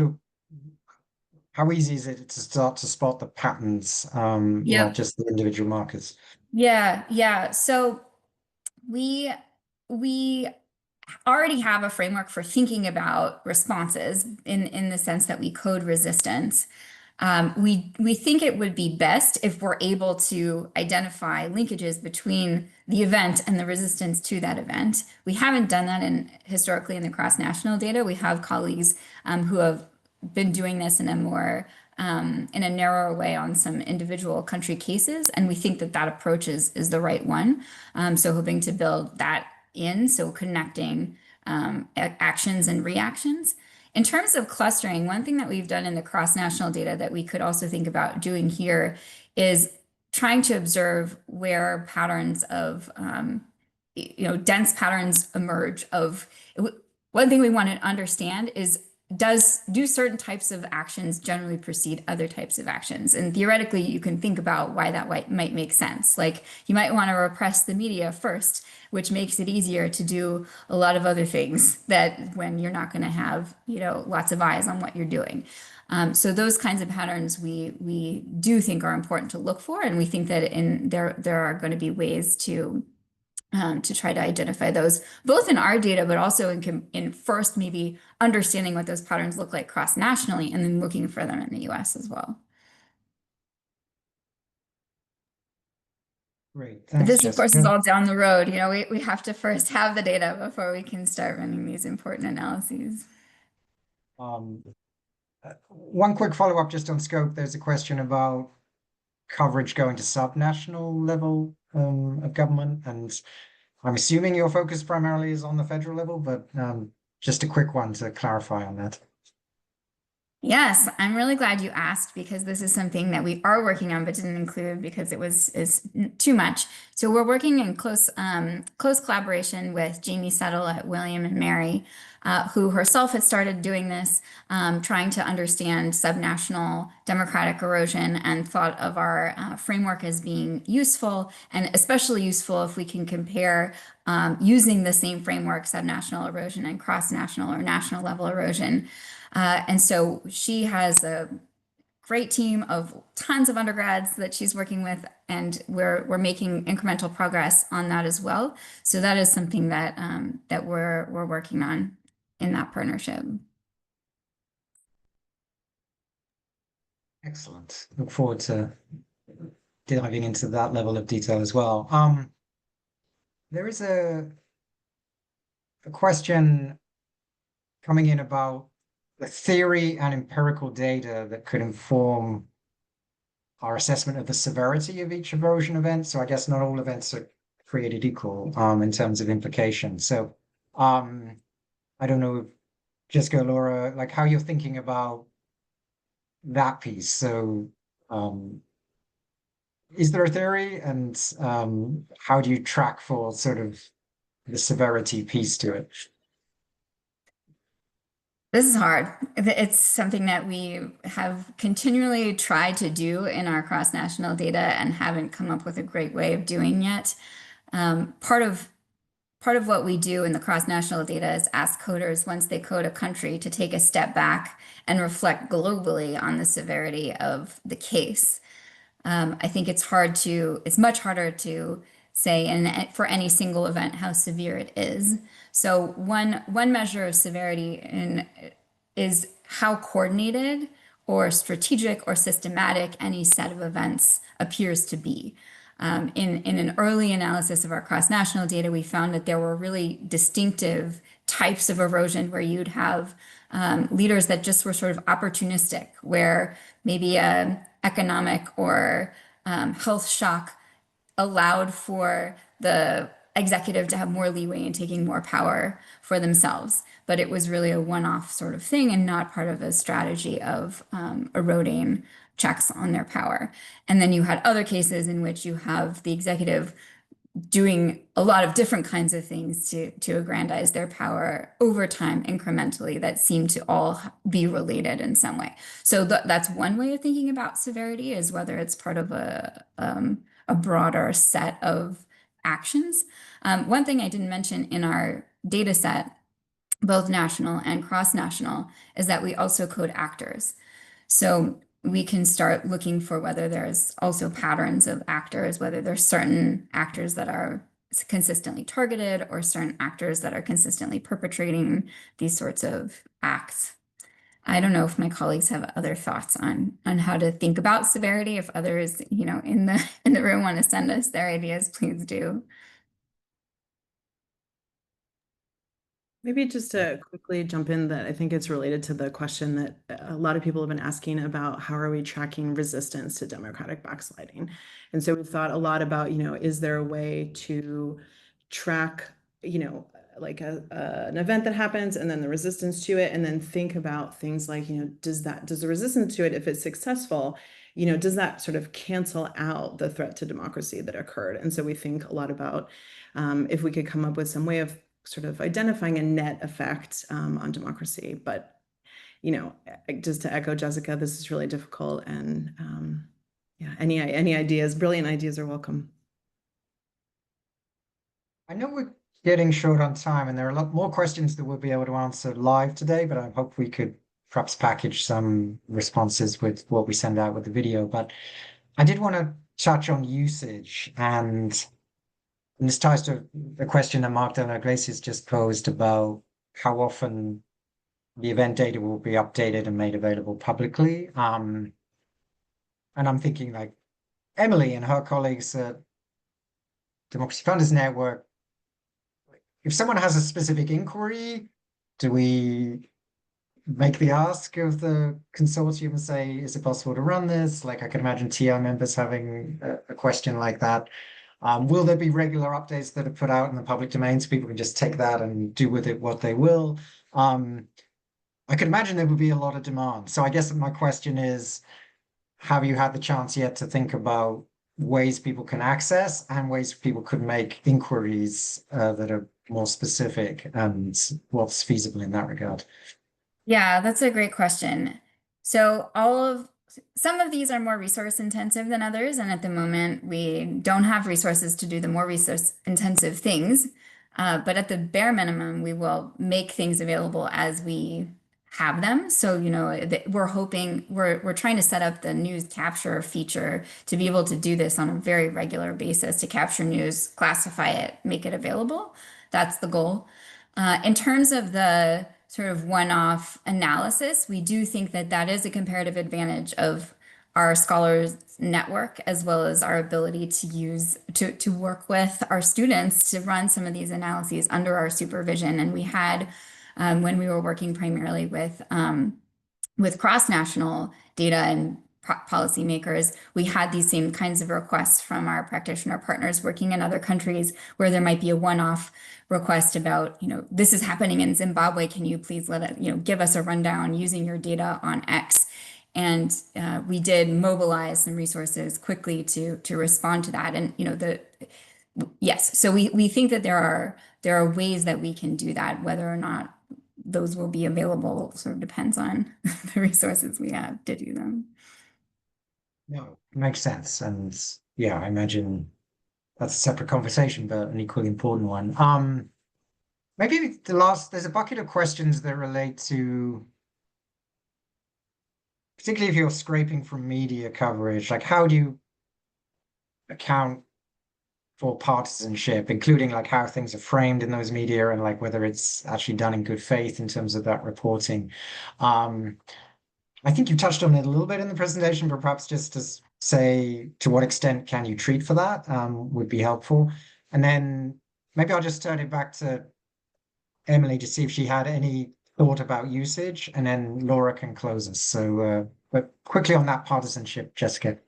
easy is it to start to spot the patterns, not just the individual markers? Yeah. So we already have a framework for thinking about responses in the sense that we code resistance. We think it would be best if we're able to identify linkages between the event and the resistance to that event. We haven't done that historically in the cross-national data. We have colleagues who have been doing this in a more in a narrower way on some individual country cases, and we think that approach is the right one. So hoping to build that in, so connecting actions and reactions. In terms of clustering, one thing that we've done in the cross-national data that we could also think about doing here is trying to observe where patterns of, dense patterns emerge. One thing we want to understand is, do certain types of actions generally precede other types of actions? And theoretically, you can think about why that might make sense. Like, you might want to repress the media first, which makes it easier to do a lot of other things that when you're not going to have, lots of eyes on what you're doing. So those kinds of patterns we do think are important to look for, and we think that there are going to be ways to try to identify those, both in our data, but also in first maybe understanding what those patterns look like cross-nationally, and then looking for them in the US as well. Great, thanks. But this, of course, is all down the road. We have to first have the data before we can start running these important analyses. One quick follow-up just on scope. There's a question about coverage going to subnational level of government, and I'm assuming your focus primarily is on the federal level, but just a quick one to clarify on that. Yes, I'm really glad you asked, because this is something that we are working on but didn't include because is too much. So we're working in close collaboration with Jamie Settle at William and Mary, who herself has started doing this, trying to understand subnational democratic erosion, and thought of our framework as being useful, and especially useful if we can compare using the same framework, subnational erosion and cross-national or national level erosion. And so she has a great team of tons of undergrads that she's working with, and we're making incremental progress on that as well. So that is something that that we're working on in that partnership. Excellent. Look forward to diving into that level of detail as well. There is a question coming in about the theory and empirical data that could inform our assessment of the severity of each erosion event. So I guess not all events are created equal in terms of implications. So I don't know, Jessica, Laura, like how you're thinking about that piece. So is there a theory, and how do you track for sort of the severity piece to it? This is hard. It's something that we have continually tried to do in our cross-national data and haven't come up with a great way of doing yet. Part of what we do in the cross-national data is ask coders, once they code a country, to take a step back and reflect globally on the severity of the case. I think it's much harder to say for any single event how severe it is. So one measure of severity is how coordinated or strategic or systematic any set of events appears to be. In an early analysis of our cross-national data, we found that there were really distinctive types of erosion where you'd have leaders that just were sort of opportunistic, where maybe an economic or health shock allowed for the executive to have more leeway in taking more power for themselves. But it was really a one-off sort of thing and not part of a strategy of eroding checks on their power. And then you had other cases in which you have the executive doing a lot of different kinds of things to aggrandize their power over time incrementally that seem to all be related in some way. So that's one way of thinking about severity, is whether it's part of a broader set of actions. One thing I didn't mention in our data set, both national and cross-national, is that we also code actors. So we can start looking for whether there's also patterns of actors, whether there's certain actors that are consistently targeted or certain actors that are consistently perpetrating these sorts of acts. I don't know if my colleagues have other thoughts on how to think about severity. If others, in the room want to send us their ideas, please do. Maybe just to quickly jump in, that I think it's related to the question that a lot of people have been asking about, how are we tracking resistance to democratic backsliding? And so we've thought a lot about, is there a way to track, like an event that happens and then the resistance to it, and then think about things like, does the resistance to it, if it's successful, does that sort of cancel out the threat to democracy that occurred? And so we think a lot about if we could come up with some way of sort of identifying a net effect on democracy. But, just to echo Jessica, this is really difficult. And yeah, any ideas, brilliant ideas are welcome. I know we're getting short on time, and there are a lot more questions that we'll be able to answer live today, but I hope we could perhaps package some responses with what we send out with the video. But I did want to touch on usage, and this ties to the question that Mark Delano Iglesias just posed about how often the event data will be updated and made available publicly. And I'm thinking like Emily and her colleagues at Democracy Funders Network, if someone has a specific inquiry, do we make the ask of the consortium and say, is it possible to run this? Like I can imagine TR members having a question like that. Will there be regular updates that are put out in the public domain so people can just take that and do with it what they will? I can imagine there would be a lot of demand. So I guess my question is, have you had the chance yet to think about ways people can access and ways people could make inquiries that are more specific, and what's feasible in that regard? Yeah, that's a great question. So some of these are more resource intensive than others, and at the moment we don't have resources to do the more resource intensive things. But at the bare minimum, we will make things available as we have them. So, we're trying to set up the news capture feature to be able to do this on a very regular basis, to capture news, classify it, make it available. That's the goal. In terms of the sort of one-off analysis, we do think that is a comparative advantage of our scholars network, as well as our ability to use to work with our students to run some of these analyses under our supervision. And we had, when we were working primarily with cross-national data and policymakers, we had these same kinds of requests from our practitioner partners working in other countries, where there might be a one-off request about, this is happening in Zimbabwe. Can you please let it, give us a rundown using your data on X? And we did mobilize some resources quickly to respond to that. And yes, so we think that there are ways that we can do that. Whether or not those will be available sort of depends on the resources we have to do them. No, makes sense. And yeah, I imagine that's a separate conversation, but an equally important one. Maybe there's a bucket of questions that relate to, particularly if you're scraping from media coverage, like how do you account for partisanship, including like how things are framed in those media and like whether it's actually done in good faith in terms of that reporting. I think you touched on it a little bit in the presentation, but perhaps just to say to what extent can you treat for that would be helpful. And then maybe I'll just turn it back to Emily to see if she had any thought about usage, and then Laura can close us. So, but quickly on that partisanship, Jessica.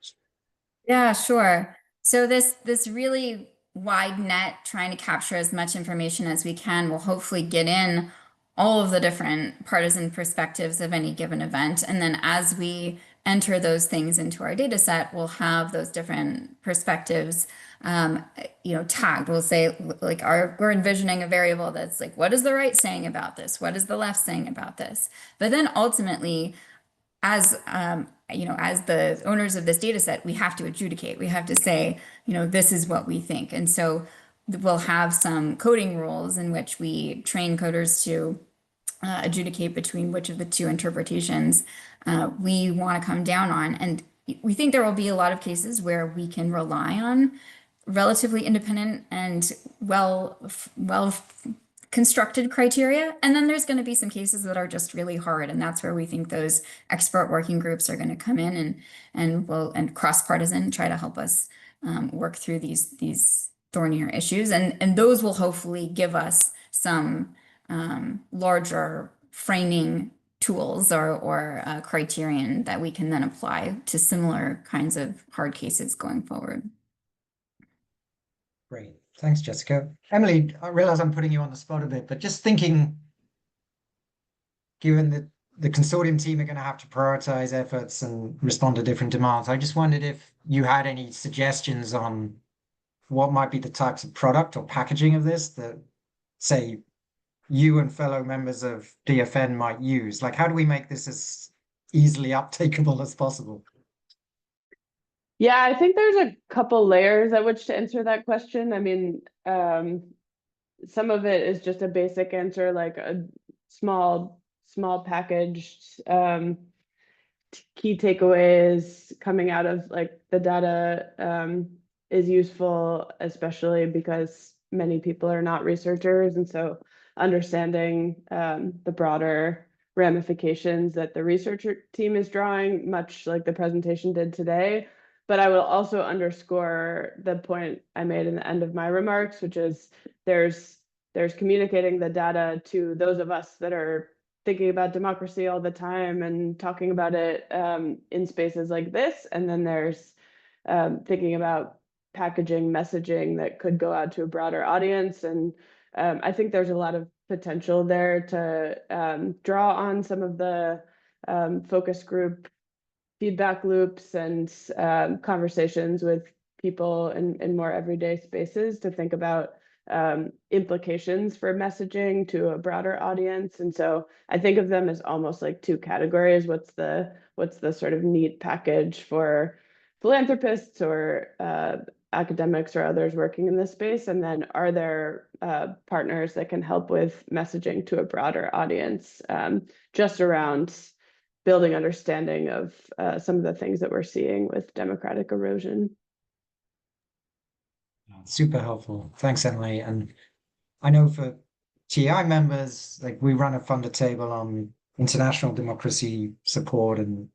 Yeah, sure. So this really wide net, trying to capture as much information as we can, will hopefully get in all of the different partisan perspectives of any given event. And then as we enter those things into our data set, we'll have those different perspectives tagged. We'll say, like, we're envisioning a variable that's like, what is the right saying about this? What is the left saying about this? But then ultimately, as as the owners of this data set, we have to adjudicate. We have to say, this is what we think. And so we'll have some coding rules in which we train coders to adjudicate between which of the two interpretations we want to come down on. And we think there will be a lot of cases where we can rely on relatively independent and well constructed criteria. And then there's going to be some cases that are just really hard. And that's where we think those expert working groups are going to come in and cross-partisan try to help us work through these thornier issues. And those will hopefully give us some larger framing tools or criterion that we can then apply to similar kinds of hard cases going forward. Great. Thanks, Jessica. Emily, I realize I'm putting you on the spot a bit, but just thinking, given that the consortium team are going to have to prioritize efforts and respond to different demands, I just wondered if you had any suggestions on what might be the types of product or packaging of this that, say, you and fellow members of DFN might use. Like, how do we make this as easily uptakeable as possible? Yeah, I think there's a couple layers at which to answer that question. I mean, some of it is just a basic answer, like a small packaged key takeaways coming out of like the data is useful, especially because many people are not researchers. And so understanding the broader ramifications that the researcher team is drawing, much like the presentation did today. But I will also underscore the point I made in the end of my remarks, which is there's communicating the data to those of us that are thinking about democracy all the time and talking about it in spaces like this. And then there's thinking about packaging messaging that could go out to a broader audience. And I think there's a lot of potential there to draw on some of the focus group feedback loops and conversations with people in more everyday spaces to think about implications for messaging to a broader audience. And so I think of them as almost like two categories. What's the sort of neat package for philanthropists or academics or others working in this space? And then are there partners that can help with messaging to a broader audience just around building understanding of some of the things that we're seeing with democratic erosion? Super helpful. Thanks, Emily. And I know for TI members, like we run a funder table on international democracy support, and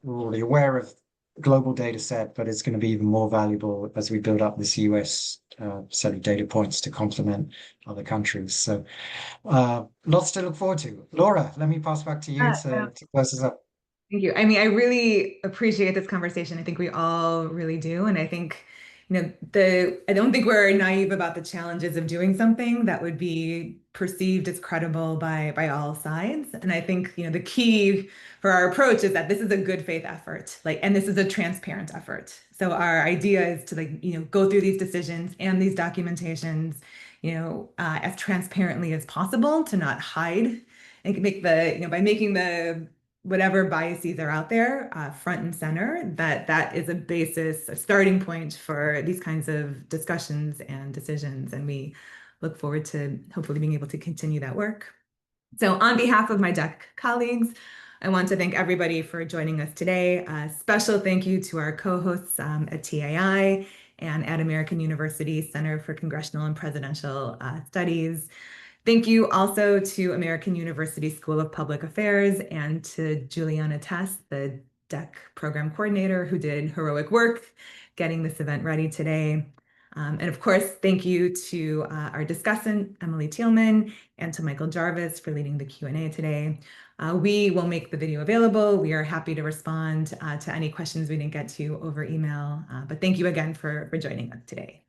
we're already aware of the global data set, but it's going to be even more valuable as we build up this US set of data points to complement other countries. So lots to look forward to. Laura, let me pass back to you to close us up. Thank you. I mean, I really appreciate this conversation. I think we all really do. And I think, I don't think we're naive about the challenges of doing something that would be perceived as credible by all sides. And I think, the key for our approach is that this is a good faith effort, and this is a transparent effort. So our idea is to go through these decisions and these documentations, as transparently as possible, to not hide and make by making the whatever biases are out there front and center, that is a basis, a starting point for these kinds of discussions and decisions. And we look forward to hopefully being able to continue that work. So on behalf of my DEC colleagues, I want to thank everybody for joining us today. A special thank you to our co-hosts at TAI and at American University Center for Congressional and Presidential Studies. Thank you also to American University School of Public Affairs and to Juliana Tess, the DEC program coordinator, who did heroic work getting this event ready today. And of course, thank you to our discussant, Emily Thielmann, and to Michael Jarvis for leading the Q&A today. We will make the video available. We are happy to respond to any questions we didn't get to over email. But thank you again for joining us today.